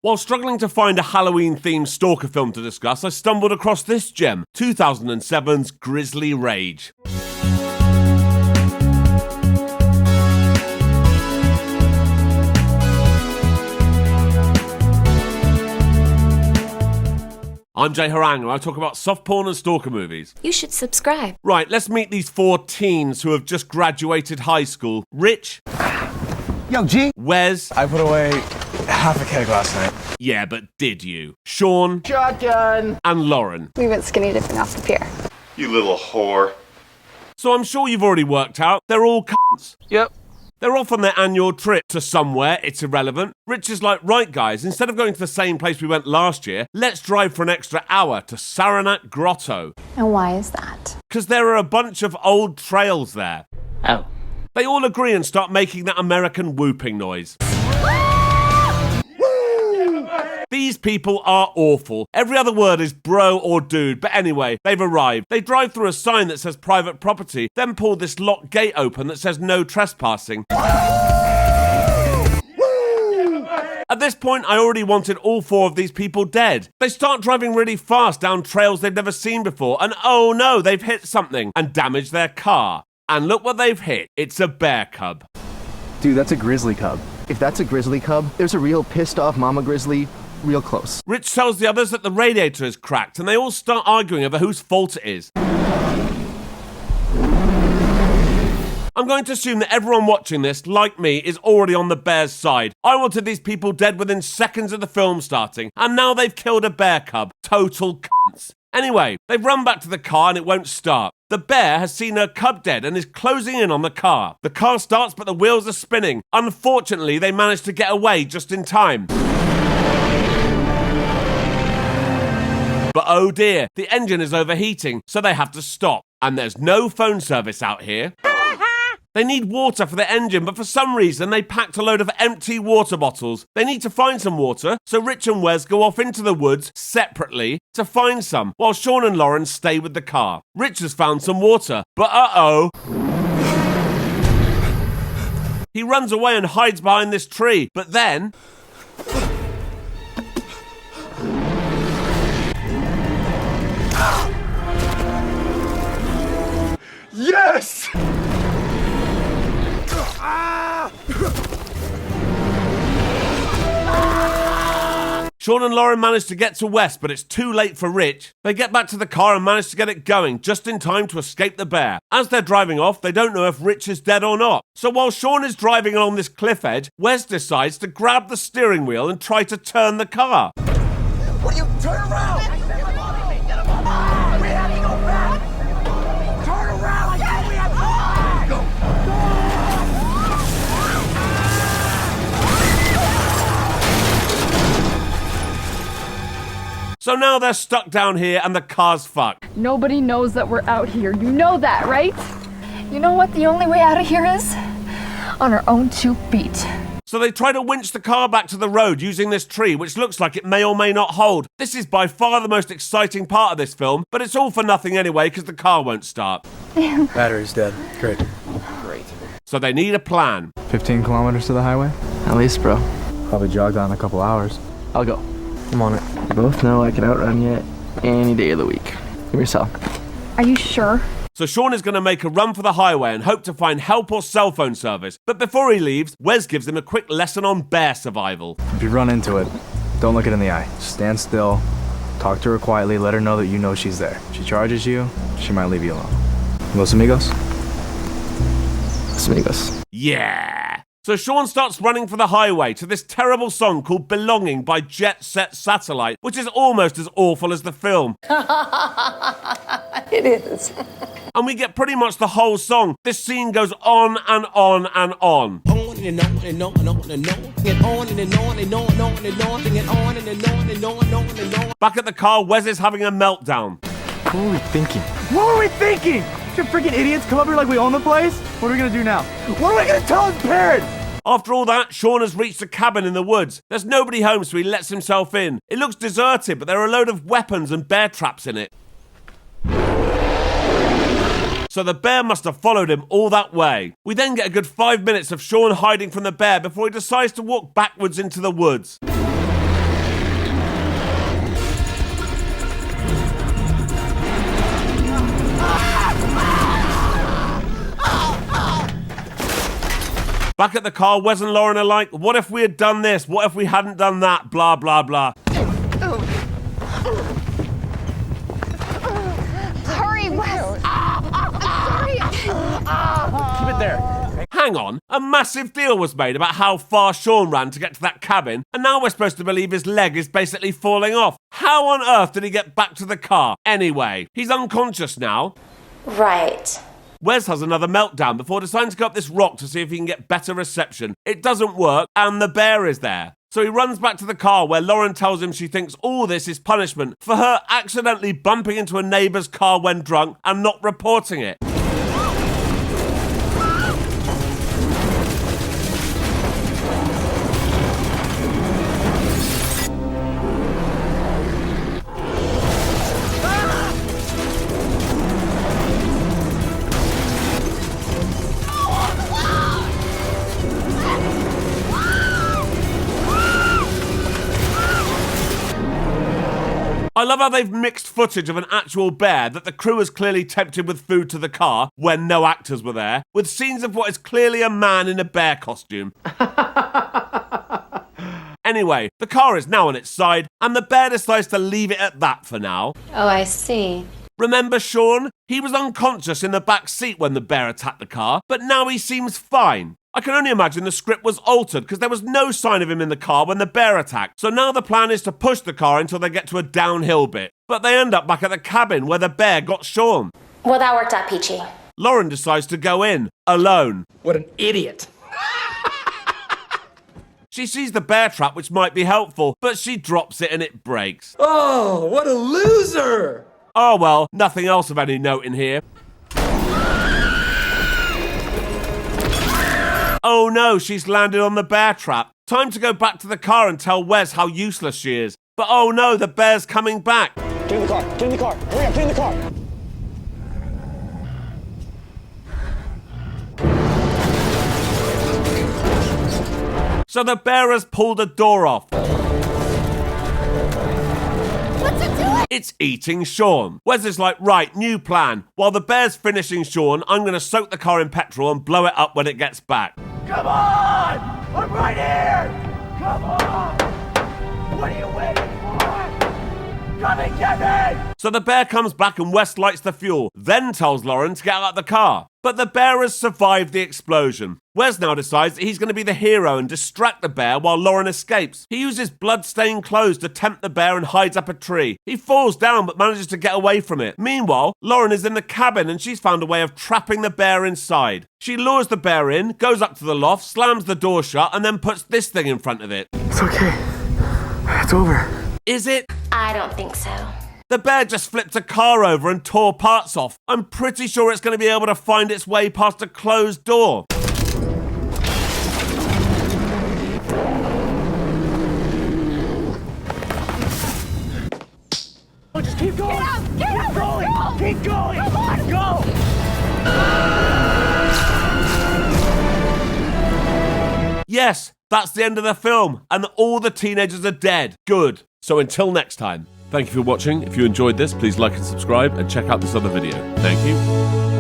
While struggling to find a Halloween-themed stalker film to discuss, I stumbled across this gem, 2007's Grizzly Rage. I'm Jay Harangue and I talk about soft porn and stalker movies. You should subscribe. Right, let's meet these 4 teens who have just graduated high school. Rich. Yo, G. Wes. I put away half a keg last night. Yeah, but did you? Sean. Shotgun. And Lauren. We went skinny dipping off the pier. You little whore. So I'm sure you've already worked out, they're all cunts. Yep. They're off on their annual trip to somewhere, it's irrelevant. Rich is like, right guys, instead of going to the same place we went last year, let's drive for an extra hour to Saranac Grotto. And why is that? Because there are a bunch of old trails there. Oh. They all agree and start making that American whooping noise. These people are awful. Every other word is bro or dude, but anyway, they've arrived. They drive through a sign that says private property, then pull this locked gate open that says no trespassing. At this point, I already wanted all 4 of these people dead. They start driving really fast down trails they've never seen before, and oh no, they've hit something and damaged their car. And look what they've hit. It's a bear cub. Dude, that's a grizzly cub. If that's a grizzly cub, there's a real pissed off mama grizzly real close. Rich tells the others that the radiator is cracked and they all start arguing over whose fault it is. I'm going to assume that everyone watching this, like me, is already on the bear's side. I wanted these people dead within seconds of the film starting, and now they've killed a bear cub. Total cunts. Anyway, they've run back to the car and it won't start. The bear has seen her cub dead and is closing in on the car. The car starts but the wheels are spinning. Unfortunately, they manage to get away just in time. But oh dear, the engine is overheating, so they have to stop. And there's no phone service out here. They need water for the engine, but for some reason they packed a load of empty water bottles. They need to find some water, so Rich and Wes go off into the woods, separately, to find some, while Sean and Lauren stay with the car. Rich has found some water, but uh-oh. He runs away and hides behind this tree, but then... Yes! Sean and Lauren manage to get to Wes, but it's too late for Rich. They get back to the car and manage to get it going, just in time to escape the bear. As they're driving off, they don't know if Rich is dead or not. So while Sean is driving along this cliff edge, Wes decides to grab the steering wheel and try to turn the car. What are you? Turn around! We have to go back! Turn around! Yeah, we have to go! So now they're stuck down here and the car's fucked. Nobody knows that we're out here. You know that, right? You know what the only way out of here is? On our own 2 feet. So they try to winch the car back to the road using this tree, which looks like it may or may not hold. This is by far the most exciting part of this film, but it's all for nothing anyway because the car won't start. Battery's dead. Great. So they need a plan. 15 kilometers to the highway? At least, bro. Probably jog down in a couple hours. I'll go. I'm on it. We both know I can outrun you any day of the week. Give me yourself. Are you sure? So Sean is going to make a run for the highway and hope to find help or cell phone service. But before he leaves, Wes gives him a quick lesson on bear survival. If you run into it, don't look it in the eye. Stand still, talk to her quietly, let her know that you know she's there. If she charges you, she might leave you alone. Los amigos? Los amigos. Yeah! So Sean starts running for the highway to this terrible song called Belonging by Jet Set Satellite, which is almost as awful as the film. It is. And we get pretty much the whole song. This scene goes on and on and on. Back at the car, Wes is having a meltdown. What were we thinking? What were we thinking? Should freaking idiots come up here like we own the place? What are we gonna do now? What are we gonna tell his parents? After all that, Sean has reached a cabin in the woods. There's nobody home, so he lets himself in. It looks deserted, but there are a load of weapons and bear traps in it. So the bear must have followed him all that way. We then get a good 5 minutes of Sean hiding from the bear before he decides to walk backwards into the woods. Back at the car, Wes and Lauren are like, what if we had done this? What if we hadn't done that? Blah, blah, blah. Sorry, Wes. Sorry. Keep it there. Hang on, a massive deal was made about how far Sean ran to get to that cabin, and now we're supposed to believe his leg is basically falling off. How on earth did he get back to the car? Anyway, he's unconscious now. Right. Wes has another meltdown before deciding to go up this rock to see if he can get better reception. It doesn't work, and the bear is there. So he runs back to the car where Lauren tells him she thinks all this is punishment for her accidentally bumping into a neighbour's car when drunk and not reporting it. I love how they've mixed footage of an actual bear that the crew has clearly tempted with food to the car when no actors were there, with scenes of what is clearly a man in a bear costume. Anyway, the car is now on its side, and the bear decides to leave it at that for now. Oh, I see. Remember Sean? He was unconscious in the back seat when the bear attacked the car, but now he seems fine. I can only imagine the script was altered because there was no sign of him in the car when the bear attacked. So now the plan is to push the car until they get to a downhill bit. But they end up back at the cabin where the bear got Sean. Well, that worked out peachy. Lauren decides to go in, alone. What an idiot. She sees the bear trap, which might be helpful, but she drops it and it breaks. Oh, what a loser. Oh well, nothing else of any note in here. Oh no, she's landed on the bear trap. Time to go back to the car and tell Wes how useless she is. But oh no, the bear's coming back. Get in the car. Get in the car. Hurry up. Get in the car. So the bear has pulled a door off. What's it doing? It's eating Sean. Wes is like, right, new plan. While the bear's finishing Sean, I'm going to soak the car in petrol and blow it up when it gets back. Come on! I'm right here! Come on! What are you waiting for? Come and get me! So the bear comes back and Wes lights the fuel, then tells Lauren to get out of the car. But the bear has survived the explosion. Wes now decides that he's going to be the hero and distract the bear while Lauren escapes. He uses blood-stained clothes to tempt the bear and hides up a tree. He falls down but manages to get away from it. Meanwhile, Lauren is in the cabin and she's found a way of trapping the bear inside. She lures the bear in, goes up to the loft, slams the door shut, and then puts this thing in front of it. It's okay. It's over. Is it? I don't think so. The bear just flipped a car over and tore parts off. I'm pretty sure it's going to be able to find its way past a closed door. Just keep going! Get out! Keep going! Go! Keep going! Come on! Go! Yes, that's the end of the film, and all the teenagers are dead. Good. So until next time, thank you for watching. If you enjoyed this, please like and subscribe, and check out this other video. Thank you.